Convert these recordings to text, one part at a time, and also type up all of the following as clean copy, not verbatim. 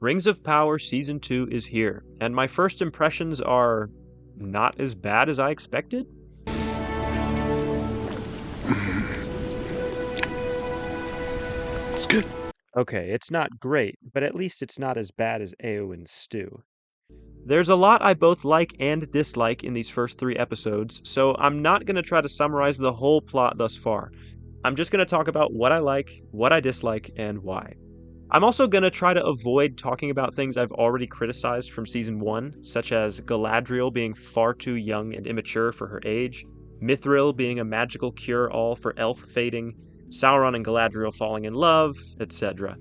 Rings of Power Season 2 is here, and my first impressions are not as bad as I expected. It's good. Okay, it's not great, but at least it's not as bad as Eowyn's stew. There's a lot I both like and dislike in these first 3 episodes, so I'm not going to try to summarize the whole plot thus far. I'm just going to talk about what I like, what I dislike, and why. I'm also going to try to avoid talking about things I've already criticized from Season 1, such as Galadriel being far too young and immature for her age, Mithril being a magical cure-all for elf fading, Sauron and Galadriel falling in love, etc.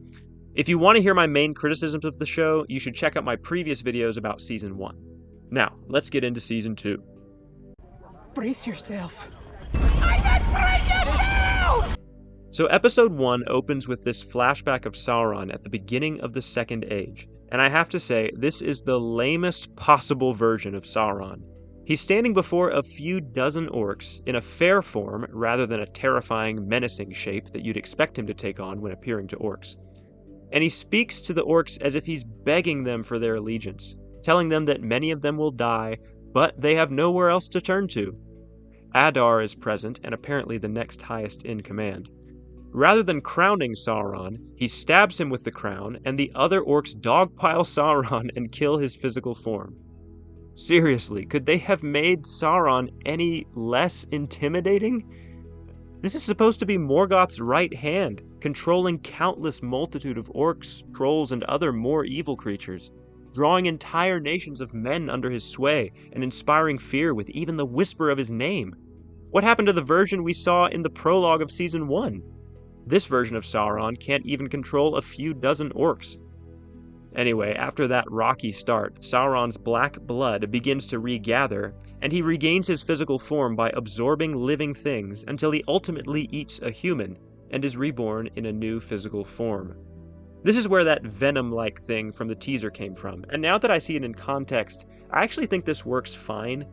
If you want to hear my main criticisms of the show, you should check out my previous videos about Season 1. Now, let's get into Season 2. Brace yourself. I said brace yourself! So Episode 1 opens with this flashback of Sauron at the beginning of the Second Age, and I have to say, this is the lamest possible version of Sauron. He's standing before a few dozen orcs in a fair form rather than a terrifying, menacing shape that you'd expect him to take on when appearing to orcs. And he speaks to the orcs as if he's begging them for their allegiance, telling them that many of them will die, but they have nowhere else to turn to. Adar is present and apparently the next highest in command. Rather than crowning Sauron, he stabs him with the crown, and the other orcs dogpile Sauron and kill his physical form. Seriously, could they have made Sauron any less intimidating? This is supposed to be Morgoth's right hand, controlling countless multitude of orcs, trolls, and other more evil creatures, drawing entire nations of men under his sway, and inspiring fear with even the whisper of his name. What happened to the version we saw in the prologue of Season 1? This version of Sauron can't even control a few dozen orcs. Anyway, after that rocky start, Sauron's black blood begins to regather, and he regains his physical form by absorbing living things until he ultimately eats a human, and is reborn in a new physical form. This is where that venom-like thing from the teaser came from, and now that I see it in context, I actually think this works fine.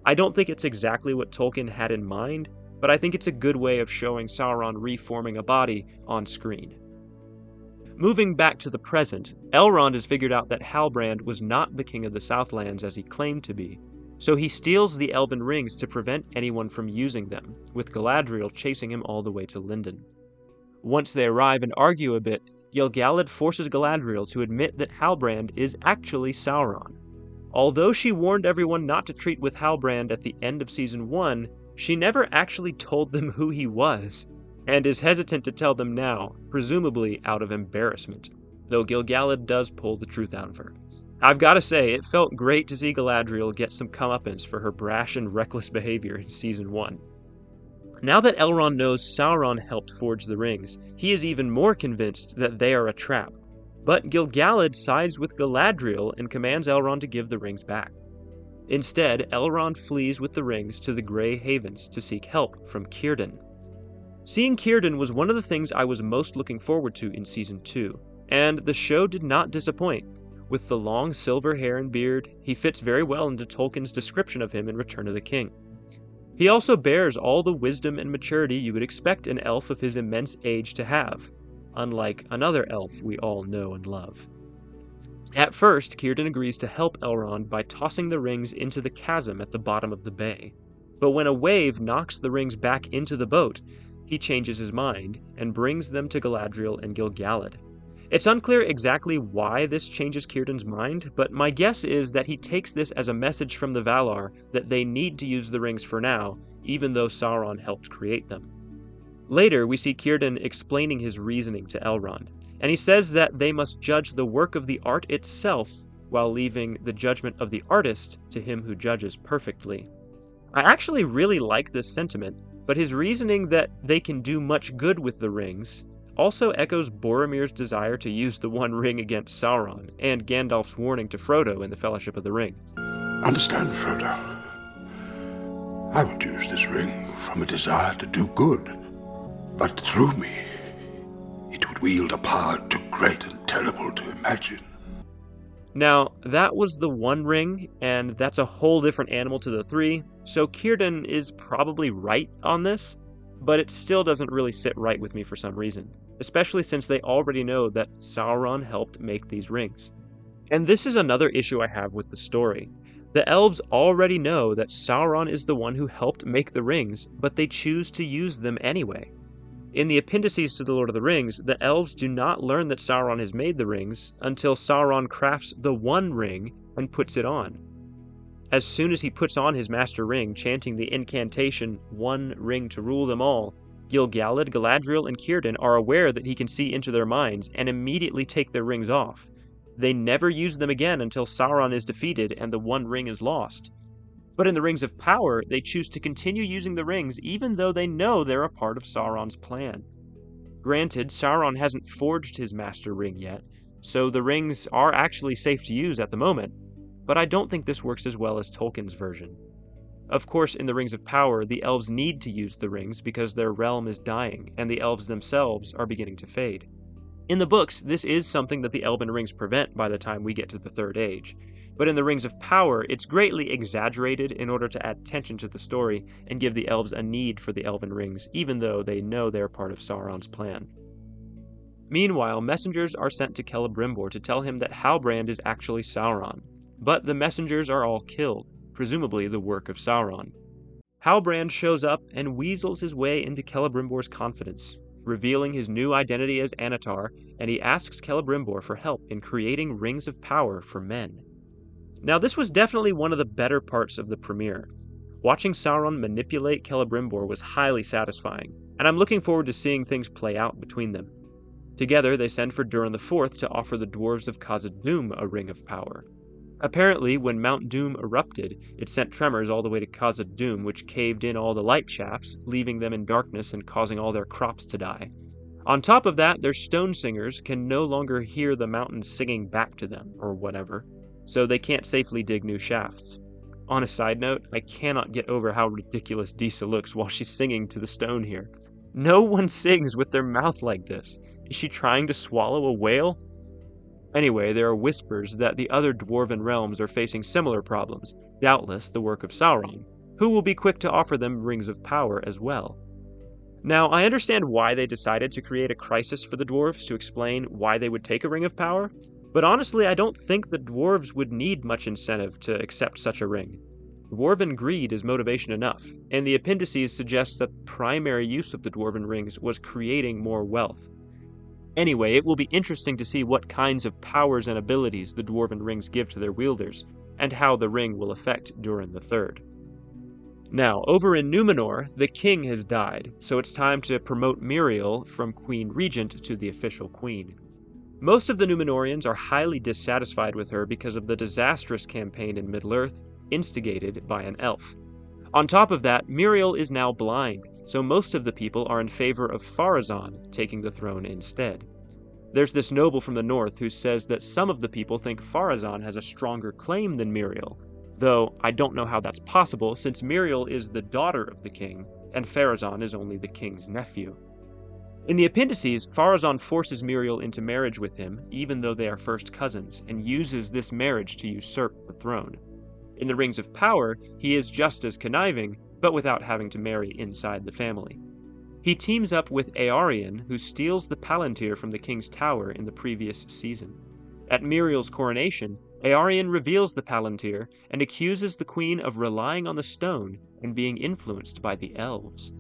I don't think it's exactly what Tolkien had in mind, but I think it's a good way of showing Sauron reforming a body on screen. Moving back to the present, Elrond has figured out that Halbrand was not the king of the Southlands as he claimed to be, so he steals the Elven rings to prevent anyone from using them, with Galadriel chasing him all the way to Lindon. Once they arrive and argue a bit, Gil-galad forces Galadriel to admit that Halbrand is actually Sauron. Although she warned everyone not to treat with Halbrand at the end of Season 1, she never actually told them who he was, and is hesitant to tell them now, presumably out of embarrassment, though Gil-galad does pull the truth out of her. I've gotta say, it felt great to see Galadriel get some comeuppance for her brash and reckless behavior in Season 1. Now that Elrond knows Sauron helped forge the rings, he is even more convinced that they are a trap. But Gil-galad sides with Galadriel and commands Elrond to give the rings back. Instead, Elrond flees with the rings to the Grey Havens to seek help from Círdan. Seeing Círdan was one of the things I was most looking forward to in Season 2, and the show did not disappoint. With the long silver hair and beard, he fits very well into Tolkien's description of him in Return of the King. He also bears all the wisdom and maturity you would expect an elf of his immense age to have, unlike another elf we all know and love. At first, Círdan agrees to help Elrond by tossing the rings into the chasm at the bottom of the bay. But when a wave knocks the rings back into the boat, he changes his mind and brings them to Galadriel and Gil-galad. It's unclear exactly why this changes Círdan's mind, but my guess is that he takes this as a message from the Valar that they need to use the rings for now, even though Sauron helped create them. Later, we see Círdan explaining his reasoning to Elrond, and he says that they must judge the work of the art itself while leaving the judgment of the artist to him who judges perfectly. I actually really like this sentiment, but his reasoning that they can do much good with the rings also echoes Boromir's desire to use the One Ring against Sauron, and Gandalf's warning to Frodo in the Fellowship of the Ring. Understand, Frodo. I would use this ring from a desire to do good, but through me, it would wield a power too great and terrible to imagine. Now, that was the One Ring, and that's a whole different animal to the three, so Círdan is probably right on this, but it still doesn't really sit right with me for some reason. especially since they already know that Sauron helped make these rings. And this is another issue I have with the story. The elves already know that Sauron is the one who helped make the rings, but they choose to use them anyway. In the appendices to The Lord of the Rings, the elves do not learn that Sauron has made the rings until Sauron crafts the One Ring and puts it on. As soon as he puts on his Master Ring, chanting the incantation, "One Ring to rule them all," Gil-galad, Galadriel, and Círdan are aware that he can see into their minds and immediately take their rings off. They never use them again until Sauron is defeated and the One Ring is lost. But in the Rings of Power, they choose to continue using the rings even though they know they're a part of Sauron's plan. Granted, Sauron hasn't forged his Master Ring yet, so the rings are actually safe to use at the moment, but I don't think this works as well as Tolkien's version. Of course, in the Rings of Power, the elves need to use the rings because their realm is dying, and the elves themselves are beginning to fade. In the books, this is something that the Elven Rings prevent by the time we get to the Third Age, but in the Rings of Power, it's greatly exaggerated in order to add tension to the story and give the elves a need for the Elven Rings, even though they know they're part of Sauron's plan. Meanwhile, messengers are sent to Celebrimbor to tell him that Halbrand is actually Sauron, but the messengers are all killed, presumably the work of Sauron. Halbrand shows up and weasels his way into Celebrimbor's confidence, revealing his new identity as Annatar, and he asks Celebrimbor for help in creating rings of power for men. Now, this was definitely one of the better parts of the premiere. Watching Sauron manipulate Celebrimbor was highly satisfying, and I'm looking forward to seeing things play out between them. Together, they send for Durin IV to offer the dwarves of Khazad-dûm a ring of power. Apparently, when Mount Doom erupted, it sent tremors all the way to Khazad-dûm, which caved in all the light shafts, leaving them in darkness and causing all their crops to die. On top of that, their stone singers can no longer hear the mountains singing back to them, or whatever, so they can't safely dig new shafts. On a side note, I cannot get over how ridiculous Disa looks while she's singing to the stone here. No one sings with their mouth like this. Is she trying to swallow a whale? Anyway, there are whispers that the other dwarven realms are facing similar problems, doubtless the work of Sauron, who will be quick to offer them rings of power as well. Now, I understand why they decided to create a crisis for the dwarves to explain why they would take a ring of power, but honestly, I don't think the dwarves would need much incentive to accept such a ring. Dwarven greed is motivation enough, and the appendices suggest that the primary use of the dwarven rings was creating more wealth. Anyway, it will be interesting to see what kinds of powers and abilities the dwarven rings give to their wielders, and how the ring will affect Durin III. Now, over in Numenor, the king has died, so it's time to promote Miriel from Queen Regent to the official queen. Most of the Númenóreans are highly dissatisfied with her because of the disastrous campaign in Middle-earth, instigated by an elf. On top of that, Miriel is now blind, so most of the people are in favor of Pharazôn taking the throne instead. There's this noble from the north who says that some of the people think Pharazôn has a stronger claim than Miriel, though I don't know how that's possible since Miriel is the daughter of the king, and Pharazôn is only the king's nephew. In the appendices, Pharazôn forces Miriel into marriage with him, even though they are first cousins, and uses this marriage to usurp the throne. In the Rings of Power, he is just as conniving, but without having to marry inside the family. He teams up with Eärien, who steals the Palantir from the king's tower in the previous season. At Miriel's coronation, Eärien reveals the Palantir and accuses the queen of relying on the stone and being influenced by the elves.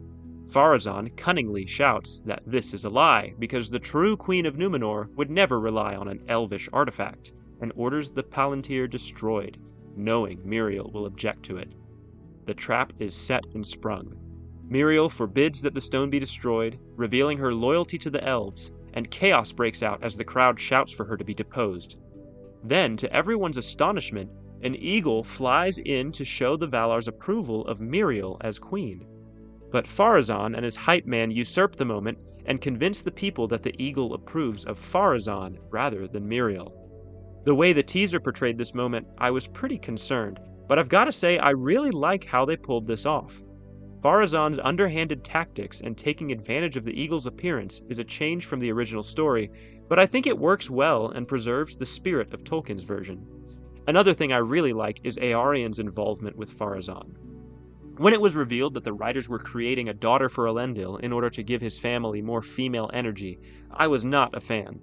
Pharazôn cunningly shouts that this is a lie, because the true queen of Númenor would never rely on an elvish artifact, and orders the Palantir destroyed, knowing Miriel will object to it. The trap is set and sprung. Miriel forbids that the stone be destroyed, revealing her loyalty to the elves, and chaos breaks out as the crowd shouts for her to be deposed. Then, to everyone's astonishment, an eagle flies in to show the Valar's approval of Miriel as queen. But Pharazôn and his hype man usurp the moment and convince the people that the eagle approves of Pharazôn rather than Miriel. The way the teaser portrayed this moment, I was pretty concerned, but I've got to say I really like how they pulled this off. Pharazôn's underhanded tactics and taking advantage of the eagle's appearance is a change from the original story, but I think it works well and preserves the spirit of Tolkien's version. Another thing I really like is Eärien's involvement with Pharazôn. When it was revealed that the writers were creating a daughter for Elendil in order to give his family more female energy, I was not a fan.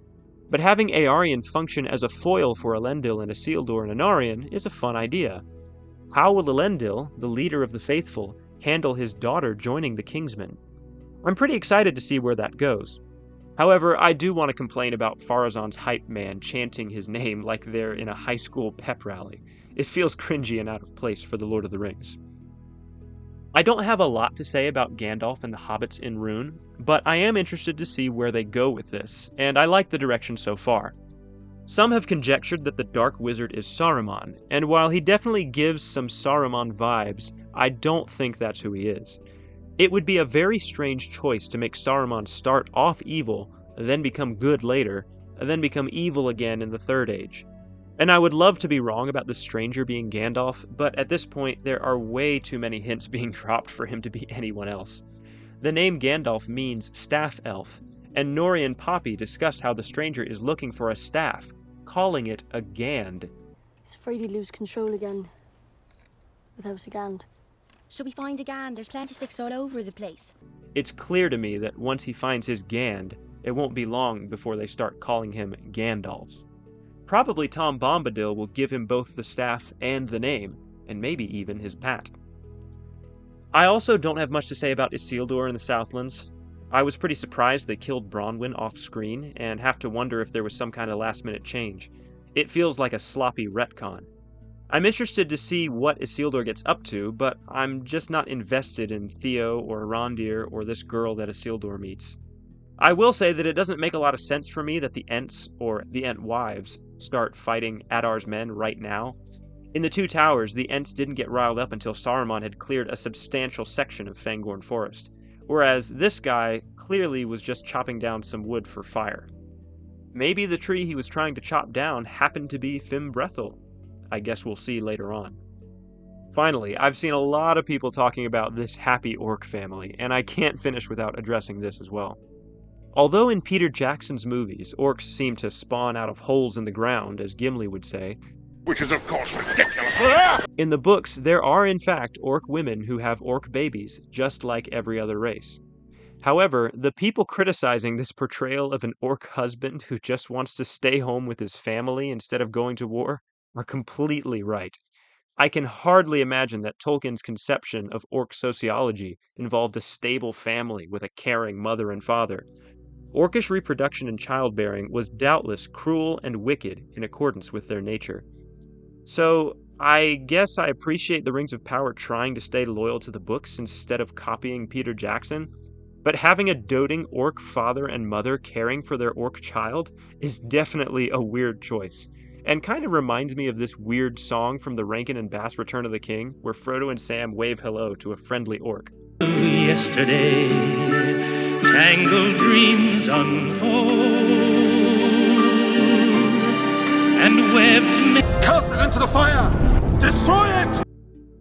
But having Aarion function as a foil for Elendil and Isildur and Anarion is a fun idea. How will Elendil, the leader of the faithful, handle his daughter joining the Kingsmen? I'm pretty excited to see where that goes. However, I do want to complain about Pharazôn's hype man chanting his name like they're in a high school pep rally. It feels cringy and out of place for The Lord of the Rings. I don't have a lot to say about Gandalf and the hobbits in Rhûn, but I am interested to see where they go with this, and I like the direction so far. Some have conjectured that the Dark Wizard is Saruman, and while he definitely gives some Saruman vibes, I don't think that's who he is. It would be a very strange choice to make Saruman start off evil, then become good later, and then become evil again in the Third Age. And I would love to be wrong about the stranger being Gandalf, but at this point there are way too many hints being dropped for him to be anyone else. The name Gandalf means staff elf, and Nori and Poppy discussed how the stranger is looking for a staff, calling it a Gand. He's afraid he'd lose control again without a Gand. Shall we find a Gand? There's plenty sticks all over the place. It's clear to me that once he finds his Gand, it won't be long before they start calling him Gandalf. Probably Tom Bombadil will give him both the staff and the name, and maybe even his pat. I also don't have much to say about Isildur and the Southlands. I was pretty surprised they killed Bronwyn off screen, and have to wonder if there was some kind of last-minute change. It feels like a sloppy retcon. I'm interested to see what Isildur gets up to, but I'm just not invested in Theo or Arondir or this girl that Isildur meets. I will say that it doesn't make a lot of sense for me that the Ents, or the Entwives, start fighting Adar's men right now. In the Two Towers, the Ents didn't get riled up until Saruman had cleared a substantial section of Fangorn Forest, whereas this guy clearly was just chopping down some wood for fire. Maybe the tree he was trying to chop down happened to be Fimbrethel. I guess we'll see later on. Finally, I've seen a lot of people talking about this happy orc family, and I can't finish without addressing this as well. Although in Peter Jackson's movies, orcs seem to spawn out of holes in the ground, as Gimli would say, Which is, of course, ridiculous. in the books there are in fact orc women who have orc babies, just like every other race. However, the people criticizing this portrayal of an orc husband who just wants to stay home with his family instead of going to war are completely right. I can hardly imagine that Tolkien's conception of orc sociology involved a stable family with a caring mother and father. Orcish reproduction and childbearing was doubtless cruel and wicked in accordance with their nature. So, I guess I appreciate the Rings of Power trying to stay loyal to the books instead of copying Peter Jackson, but having a doting orc father and mother caring for their orc child is definitely a weird choice, and kind of reminds me of this weird song from the Rankin and Bass Return of the King, where Frodo and Sam wave hello to a friendly orc. Yesterday, tangled dreams unfold, and webs Cast it into the fire! Destroy it!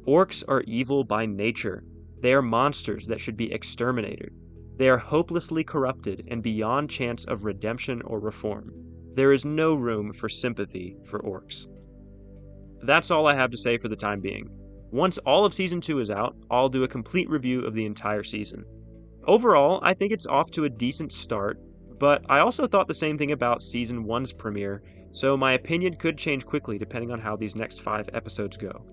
Orcs are evil by nature. They are monsters that should be exterminated. They are hopelessly corrupted and beyond chance of redemption or reform. There is no room for sympathy for orcs. That's all I have to say for the time being. Once all of Season 2 is out, I'll do a complete review of the entire season. Overall, I think it's off to a decent start, but I also thought the same thing about Season 1's premiere, so my opinion could change quickly depending on how these next 5 episodes go.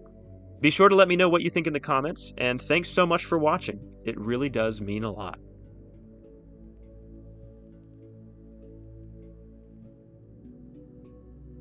Be sure to let me know what you think in the comments, and thanks so much for watching. It really does mean a lot.